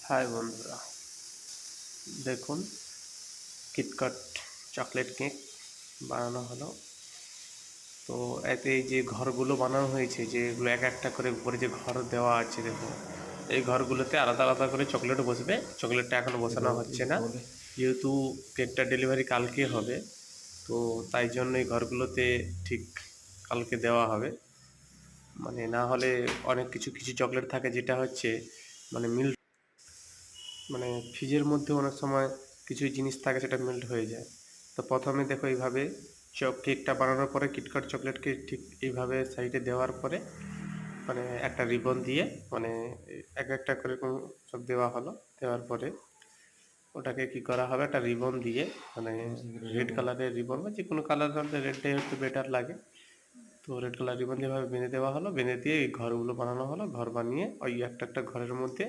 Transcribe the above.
High বন্ধুরা, দেখুন KitKat chocolate cake বানানো হলো। তো এতে এই যে ঘরগুলো বানানো হয়েছে, যেগুলো এক একটা করে উপরে যে ঘর দেওয়া আছে, দেখুন এই ঘরগুলোতে আলাদা আলাদা করে চকলেট বসবে। চকলেটটা এখনও বসানো হচ্ছে না, যেহেতু কেকটা ডেলিভারি কালকে হবে, তো তাই জন্য এই ঘরগুলোতে ঠিক কালকে দেওয়া হবে। মানে না হলে অনেক কিছু কিছু চকলেট থাকে যেটা হচ্ছে মানে মানে ফ্রিজের মধ্যে অনেক সময় কিছু জিনিস থাকে সেটা মেল্ট হয়ে যায়। তো প্রথমে দেখো এইভাবে কেকটা বানানোর পরে কিটক্যাট চকলেটকে ঠিক এইভাবে সাইডে দেওয়ার পরে মানে একটা রিবন দিয়ে মানে এক একটা করে সব দেওয়া হলো। দেওয়ার পরে ওটাকে কি করা হবে, একটা রিবন দিয়ে মানে রেড কালারের রিবন বা যে কোনো কালার, রেডটাই একটু বেটার লাগে। তো রেড কালার রিবন যেভাবে বেঁধে দেওয়া হলো, বেঁধে দিয়ে এই ঘরগুলো বানানো হলো। ঘর বানিয়ে ওই একটা একটা ঘরের মধ্যে